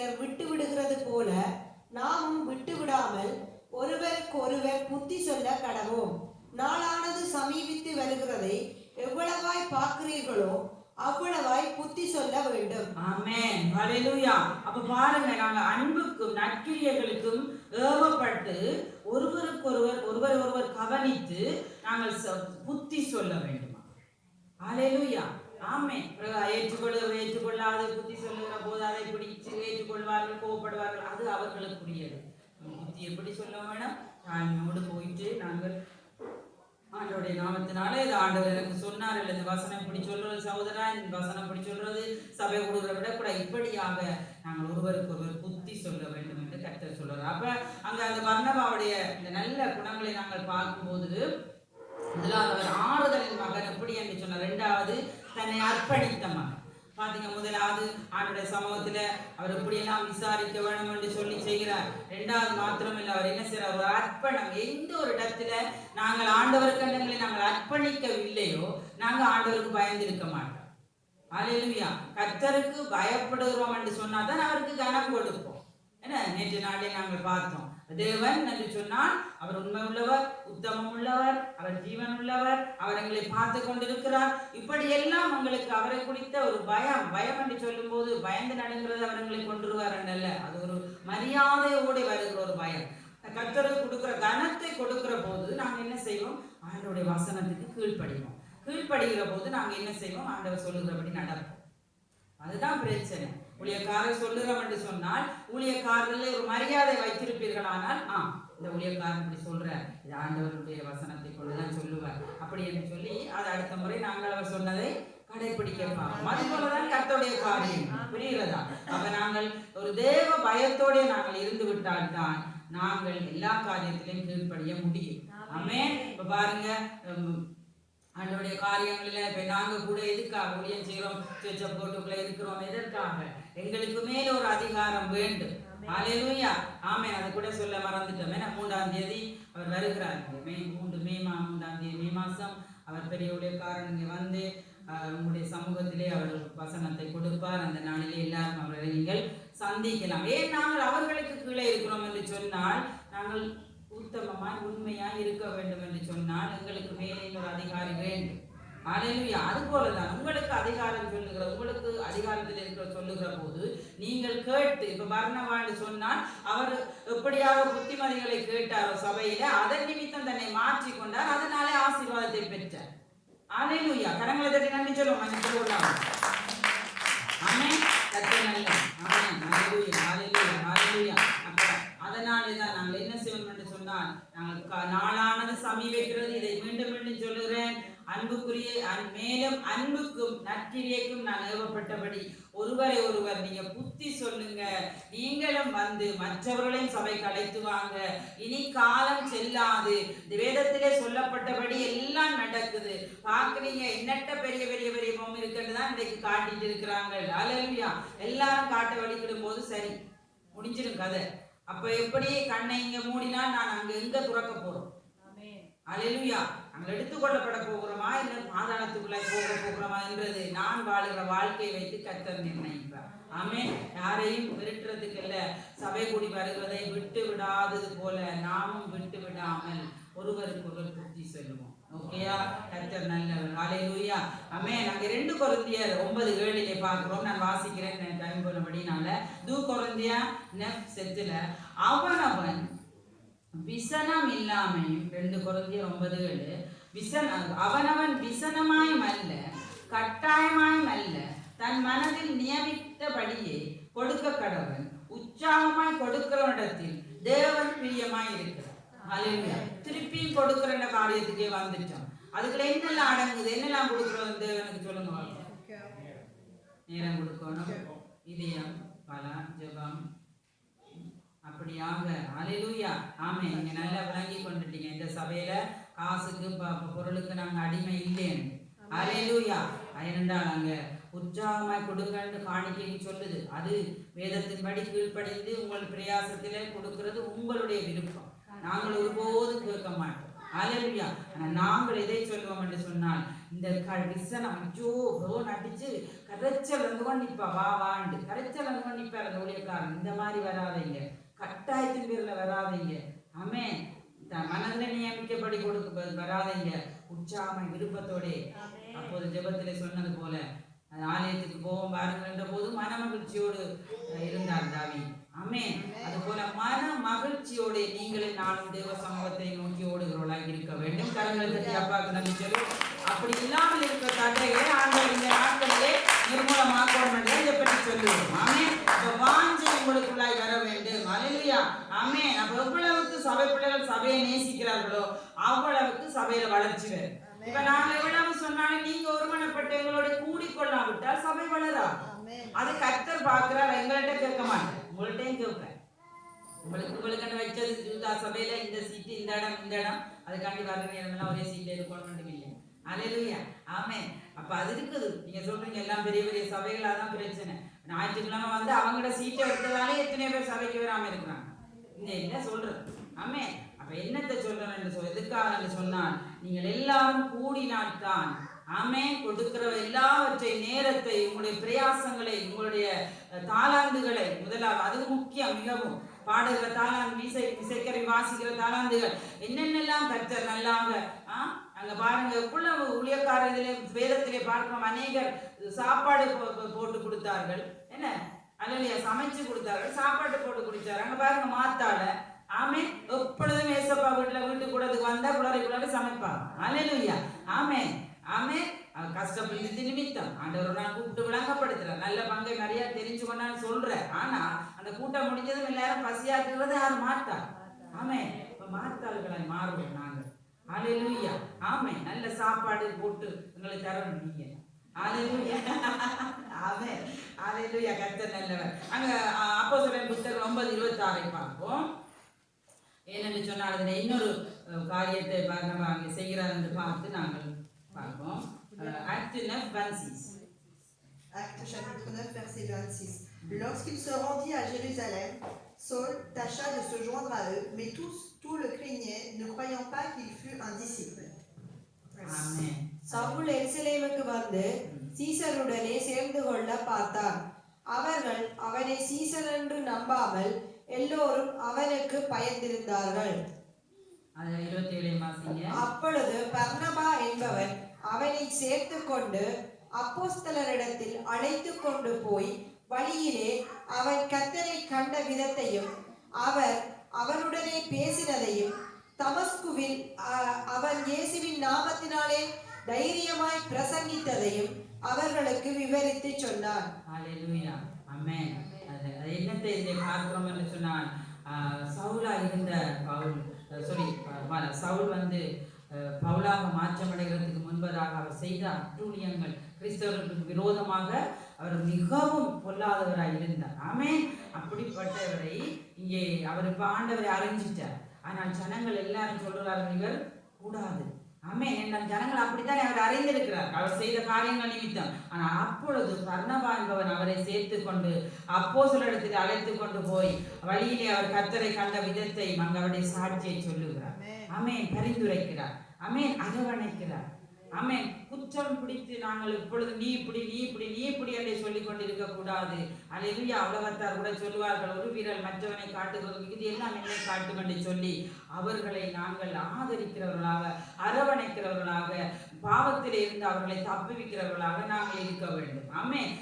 சிலர் விட்டு விடுகிறது போல நாமும் விட்டு விடாமல் ஒருவருக்கொருவர் புத்தி சொல்ல கடவோம். நாளானது சமீபித்து வருகிறதை எவ்வளவாய் பார்க்கிறீர்களோ அவ்வளவாய் புத்தி சொல்ல வேண்டும். ஆமென். ஹல்லேலூயா. அப்ப பாருங்க, நாங்க அன்புக்கும் நற்கிரியைகளுக்கும் ஏவப்பட்டு ஒருவர் கவனித்து நாங்கள் புத்தி சொல்ல வேண்டுமா? ஹல்லேலூயா. ஆமென். ஏற்றுக்கொள்ளாத புத்தி சொல்லுகிற போது அதை பிடிச்சு ஏற்றுக்கொள்வார்கள், கோபப்படுவார்கள். அது அவர்களுக்குரியது. புத்தி எப்படி சொல்ல வேணும்? தாழ்மையோடு போயிட்டு நாங்கள் ஆண்டவருடைய நாமத்தினால இது ஆண்டவர் எனக்கு சொன்னார், இல்லை இந்த வசனம் இப்படி சொல்றது சகோதரா, இந்த வசனம் இப்படி சொல்றது சபை கொடுக்குற விட கூட இப்படியாக நாங்கள் ஒருவருக்கு ஒருவர் புத்தி சொல்ல வேண்டும் என்று கர்த்தர் சொல்றார். அப்ப அங்க அந்த பர்னபாவுடைய இந்த நல்ல குணங்களை நாங்கள் பார்க்கும்போது, முதலாவது அவர் ஆறுதலின் மகன் எப்படி என்று சொன்னார். இரண்டாவது தன்னை அர்ப்பணித்த மகன். பாத்தீங்க, முதலாவது ஆண்டுடைய சமூகத்துல அவர் எப்படியெல்லாம் விசாரிக்க வேணும் என்று சொல்லி செய்கிறார். இரண்டாவது மாத்திரமில்லை, அவர் என்ன செய்யறார்? ஒரு அர்ப்பணம். எந்த ஒரு இடத்துல நாங்கள் ஆண்டவருக்கு எங்களை நாங்கள் அர்ப்பணிக்கவில்லையோ நாங்கள் ஆண்டவருக்கு பயந்திருக்க மாட்டோம். ஹல்லேலூயா. கர்த்தருக்கு பயப்படுகிறோம் என்று சொன்னாதான் அவருக்கு கனம் கொடுப்போம். என்ன, நேற்று நாளே நாங்கள் பார்த்தோம், தேவன் என்று சொன்னால் அவர் உண்மை உள்ளவர், உத்தமம் உள்ளவர், அவர் ஜீவன் உள்ளவர், அவர் எங்களை பார்த்து கொண்டிருக்கிறார். இப்படி எல்லாம் உங்களுக்கு அவரை குறித்த ஒரு பயம் என்று சொல்லும் போது பயந்து நடுங்கிறது அவர் எங்களை கொண்டுருவார் என்றல்ல, அது ஒரு மரியாதையோடு வருகிற ஒரு பயம். கர்த்தருக்கு கொடுக்கிற கனத்தை கொடுக்கிற போது நாங்கள் என்ன செய்வோம்? ஆண்டவருடைய வசனத்துக்கு கீழ்ப்படிவோம். கீழ்ப்படுகிற போது நாங்கள் என்ன செய்வோம்? ஆண்டவர் சொல்லுகிறபடி நடப்போம். அதுதான் பிரச்சனை. ஊழியக்காரர் சொல்லுறோம் என்று சொன்னால் ஊழியக்காரர்கள் ஒரு மரியாதை வைத்திருப்பீர்களானால், இந்த ஊழியக்காரன் இப்படி சொல்ற, இது ஆண்டவருடைய வசனத்தை கொண்டுதான் சொல்லுவார் அப்படி என்று சொல்லி அது அடுத்த முறை நாங்கள் அவர் சொன்னதை கடைபிடிக்க பார்ப்போம். அது போலதான் கர்த்தருடைய காரியம். புரிகிறதா? அப்ப நாங்கள் ஒரு தேவ பயத்தோட நாங்கள் இருந்து விட்டால்தான் நாங்கள் எல்லா காரியத்திலையும் கீழ்ப்படிய முடியும். ஆமென். இப்ப பாருங்க, ஆண்டவருடைய காரியங்களில் இப்போ நாங்கள் கூட எதுக்காக ஊழியம் செய்கிறோம்? சேர்ச்ச போட்டுக்குள்ள இருக்கிறோம். எதற்காக? எங்களுக்கு மேல ஒரு அதிகாரம் வேண்டும். ஹல்லேலூயா. ஆமென். அதை கூட சொல்ல மறந்துட்டோம். ஏன்னா 3ஆம் தேதி அவர் வருகிறார். 3ஆம் தேதி மே மாதம் அவர் பெரிய ஊழியக்காரன் இங்கே வந்து உங்களுடைய சமூகத்திலே அவர் வசனத்தை கொடுப்பார். அந்த நாளிலே எல்லாரும் அவர்களை நீங்கள் சந்திக்கலாம். ஏன் நாங்கள் அவர்களுக்கு கீழே இருக்கிறோம் என்று சொன்னால், நாங்கள் உத்தமமாய் உண்மையாய் இருக்க வேண்டும் என்று சொன்னால் எங்களுக்கு மேலே ஒரு அதிகாரி வேண்டும். ஹல்லேலூயா. அது போலதான் உங்களுக்கு அதிகாரம் சொல்லுகிற, உங்களுக்கு அதிகாரத்தில் இருக்கிற சொல்லுகிற போது நீங்கள் கேட்டு, இப்ப பர்னபான்னு சொன்னால் அவர் எப்படியாக புத்திமதிகளை கேட்டாரோ சபையில, அதன் நிமித்தம் தன்னை மாற்றி கொண்டார், அதனாலே ஆசீர்வாதத்தை பெற்றார். ஹல்லேலூயா. கரங்களை தட்டி நன்றி சொல்லுவோம். ஆமென். கர்த்தர் நல்லவர். ஆமென். ஹல்லேலூயா. ஹல்லேலூயா. ஹல்லேலூயா. அதனாலே தான் நாங்கள் என்ன செய்வோம் என்று சொன்னால், நாங்கள் நாளானது சமீபிக்கிறது. இதை மீண்டும் மீண்டும் சொல்லுகிறேன். மேலும் அன்புக்கும் நற்கிரியைக்கும் நான் ஏவப்பட்டபடி ஒருவரை ஒருவர் நீங்க புத்தி சொல்லுங்க. நீங்களும் வந்து மற்றவர்களையும் சபைக்கு அழைத்து வாங்க. இனி காலம் செல்லாது. வேதத்திலே சொல்லப்பட்டபடி எல்லாம் நடக்குது. பாக்குறீங்க, எண்ணற்ற பெரிய பெரிய பெரிய பொம்மை இருக்கிறது தான் இன்றைக்கு காட்டிட்டு இருக்கிறாங்க. ஹல்லேலூயா. எல்லாரும் காட்ட வழிக்கிடும் போது சரி முடிஞ்சிடும் கதை. அப்ப எப்படி கண்ணை இங்க மூடினா நான் அங்க எங்க துறக்க போறோம்? ஹல்லேலூயா. நாங்கள் எடுத்துக்கொள்ளப்பட போகிறோமா இல்லை பாதாளத்துக்குள்ள போகிறோமா என்றது நான் வாழுகிற வாழ்க்கையை வைத்து கர்த்தர் நிர்ணயிப்பார். ஆமென். யாரையும் விரட்டுறதுக்கு இல்ல, சபை கூடி வருவதை விட்டு விடாதது போல நாமும் விட்டு விடாமல் ஒருவருக்கு ஒருவர் புத்தி சொல்லுவோம். ஓகேயா? கர்த்தர் நல்லவர். ஹல்லேலூயா. ஆமென். நாங்க 2 கொரிந்தியர் 9:7 பார்க்கிறோம். நான் வாசிக்கிறேன் டைம் போனபடினால. 2 கொரிந்தியர் 9:7 அவனவன் விசனம் இல்லாமையும், 2 கொரிந்தியர் 9:7 அவனவன் விசனமாயும் அல்ல கட்டாயமாயும் அல்ல தன் மனதில் நியமித்தபடியே கொடுக்க கடவன். உற்சாகமாய் கொடுக்கிறவனிடத்தில் தேவன் பிரியமாய் இருக்கிறார். ஹல்லேலூயா. திருப்பி கொடுக்கிற காரியத்துக்கே வந்துட்டோம். அதுக்குள்ள என்னெல்லாம் அடங்குது? என்னெல்லாம் கொடுக்கிறோம் தேவனுக்கு சொல்லுங்க. நேரம் கொடுக்கணும், இதயம், பலம், ஜெபம், அப்படியாக. ஹல்லேலூயா. ஆமென். நீங்க நல்லா விளங்கி கொண்டுட்டீங்க. இந்த சபையில காசுக்கு பொருளுக்கு நாங்க அடிமை இல்லைன்னு. ஹல்லேலூயா. ஏனென்றால் அங்க உற்சாகமாய் கொடுங்கன்னு காணிக்கைன்னு சொல்லுது. அது வேதத்தின்படி கீழ்ப்படிந்து உங்கள் பிரயாசத்திலே கொடுக்கிறது உங்களுடைய விருப்பம். நாங்கள் ஒருபோதும் கேட்க மாட்டோம். ஹalleluya. ஆனால் நாங்கள் எதை சொல்வோம் என்று சொன்னால் இந்த விசனம் ஐயோ ரோன் அடிச்சு கரைச்சல் வந்து கொண்டு நிற்பா வா வாண்டு கரைச்சல் வந்து கொண்டு நிற்பார் அந்த ஊழியக்காரன். இந்த மாதிரி வராதீங்க, கட்டாயத்தின் பேர்ல வராதீங்க. ஆமென். மனதில் நியமிக்கப்படி கொடுக்க வராதீங்க, உற்சாகமை விருப்பத்தோட. அப்போது ஜெபத்திலே சொன்னது போல ஆலயத்துக்கு போவோம் பாருங்கள் என்ற போது மன மகிழ்ச்சியோடு இருந்தார் தாவீது. ஆமென். அது போல மன மகிழ்ச்சியோடு நீங்களே நானும் தேவ சமூகத்தை நோக்கி ஓடுகிறவர்களாக இருக்க வேண்டும். கரங்களை தட்டி அப்பாவுக்கு நன்றி சொல்லி, அப்படி இல்லாமல் இருக்கிற தடைகளை ஆண்டவர் இந்த நாட்களிலே நிர்மூலமாக்கணும் என்று இதை பற்றி சொல்லுவோம். ஆமென். வாஞ்சை உங்களுக்குள்ளாய் வர வேண்டும். ஹல்லேலூயா. ஆமென். அப்ப எவ்வளவுக்கு சபை பிள்ளைகள் சபையை நேசிக்கிறார்களோ அவ்வளவுக்கு சபையில வளர்ச்சி வரும். இப்ப நாங்க எவ்வளவு சொன்னாலும் நீங்க ஒருமனப்பட்டு எங்களோட கூடிக்கொள்ளாவிட்டால் சபை வளரா. அது கர்த்தர் பார்க்கிறார், எங்கள்கிட்ட கேட்க மாட்டேன், உங்கள்கிட்டையும் கேட்பேன். உங்களுக்கு வச்சது ஜூதா சபையில இந்த சீட்டு இந்த இடம் அதுக்காண்டி வர நேரம் ஒரே சீட்ல இருக்கணும் இல்லை. ஹல்லேலூயா. ஆமென். அப்ப அது இருக்குது. நீங்க சொல்றீங்க எல்லாம் பெரிய பெரிய சபைகளாதான் பிரச்சனை. ஞாயிற்றுக்கிழமை வந்து அவங்களோட சீட்டை எடுத்ததாலே எத்தனையோ பேர் சபைக்கு வராம இருக்கிறாங்க. இந்த என்ன சொல்றது? ஆமென். அப்ப என்னத்தை சொல்றேன் என்று எதுக்காக சொன்னால் நீங்கள் எல்லாரும் கூடினால்தான் ஆமென் கொடுக்கிற எல்லாவற்றை நேரத்தை உங்களுடைய பிரயாசங்களை உங்களுடைய தாளாந்துகளை முதலாவது அது முக்கியம். மிகவும் பாடுகிற தாளாந்து இசைக்கரை வாசிக்கிற தாளாந்துகள் என்னென்னலாம் கர்த்தர் நல்லாங்க அங்க பாருங்க எவ்வளவு ஊழியக்கார இதிலே வேதத்திலே பார்க்கிறோம். அநேகர் சாப்பாடு போட்டு கொடுத்தார்கள், என்ன அல்லையா சமைச்சு கொடுத்தார்கள், சாப்பாடு போட்டு குடித்தார்கள். அங்க பாருங்க மாத்தால ஆமே எப்பொழுதும் ஏசப்பா வீட்டு கூடதுக்கு வந்தா குளறி சமைப்பாங்க. அல்லேலூயா. ஆமே ஆமே. கஷ்டப்பட்டு நிமித்தம் ஆண்டவர் நான் கூப்பிட்டு விளங்கப்படுத்துறேன், நல்ல பங்கை நிறைய தெரிஞ்சு கொண்டான்னு சொல்றேன். ஆனா அந்த கூட்டம் முடிஞ்சதும் எல்லாரும் பசியாக்குறது யாரும் மாட்டார். ஆமே. இப்ப மாத்தாள்களாய் மாறுவோம் நாங்கள். அல்லேலூயா. ஆமே. நல்ல சாப்பாடு போட்டு எங்களுக்கு தரணும் நீங்க. அல்லேலூயா. ஆமே. அல்லேலூயா. கர்த்தர் நல்லவர். அங்க அப்போஸ்தலர் புத்தகம் 9:26 பார்ப்போம். ஏனென்று சொன்னால் அதில் இன்னொரு காரியத்தை நம்ம அங்கே செய்கிறார் என்று பார்த்து நாங்கள் பார்ப்போம். Acte 9:26. Acte chapitre 9 verset 26. Lorsqu'il se rendit à Jérusalem, Saul tâcha de se joindre à eux, mais tout le craignaient, ne croyant pas qu'il fût un disciple. Amen. Saul எருசலேமுக்கு வந்து சீசருடனே சேர்ந்து கொள்ள பார்த்தான். அவர்கள் அவனை சீசன் என்று நம்பாமல் எல்லோரும் அவனுக்கு பயந்திருந்தார்கள். அப்பொழுது பர்னபா என்பவன் அவனை சேர்த்து கொண்டு அப்போஸ்தலரிடத்தில் அழைத்து கொண்டு போய் வழியிலே அவன் கர்த்தரை கண்ட விதத்தையும் அவர் அவனுடனே பேசினதையும் தமஸ்குவில் அவன் இயேசுவின் நாமத்தினாலே தைரியமாய் பிரசங்கித்ததையும் அவர்களுக்கு விவரித்து சொன்னான். ஹல்லேலூயா. ஆமென். என்னத்தை இதை பார்க்கிறோம் என்று சொன்னால் சவுலா இருந்த சவுல் வந்து பவுலாக மாற்றமடைகிறதுக்கு முன்பதாக அவர் செய்த அட்டூழியங்கள் கிறிஸ்தவர்களுக்கு விரோதமாக அவர் மிகவும் பொல்லாதவராய் இருந்தார். ஆமென். அப்படிப்பட்டவரை இங்கே அவர் இப்ப ஆண்டவரை அறிஞ்சிட்டார். ஆனால் ஜனங்கள் எல்லாரும் சொல்றார்கள் இவர் கூடாது. ஆமென். என் ஜனங்கள் அப்படித்தான் அவர் அறிந்திருக்கிறார் அவர் செய்த காரியங்கள் நிமித்தம். ஆனால் அப்பொழுது பர்னபா என்பவன் அவரை சேர்த்து கொண்டு அப்போஸ்தலரிடத்தில் அழைத்து கொண்டு போய் வழியிலே அவர் கர்த்தரை கண்ட விதத்தை அவருடைய சாட்சியை சொல்லுகிறார். ஆமென். பரிந்துரைக்கிறார். ஆமென். அரவணைக்கிறார். ஆமென். குற்றம் பிடித்து நாங்கள் இப்பொழுது நீ இப்படி என்று சொல்லிக் கொண்டிருக்க கூடாது. அல்லேலூயா. உலகத்தார் கூட சொல்லுவார்கள் ஒரு வீரல் மற்றவனை காட்டுவது இது எல்லாம் என்னை காட்டும் என்று சொல்லி அவர்களை நாங்கள் ஆதரிக்கிறவர்களாக அரவணைக்கிறவர்களாக பாவத்தில் இருந்து அவர்களை தப்புவிக்கிறவர்களாக நாங்கள் இருக்க வேண்டும். ஆமென்.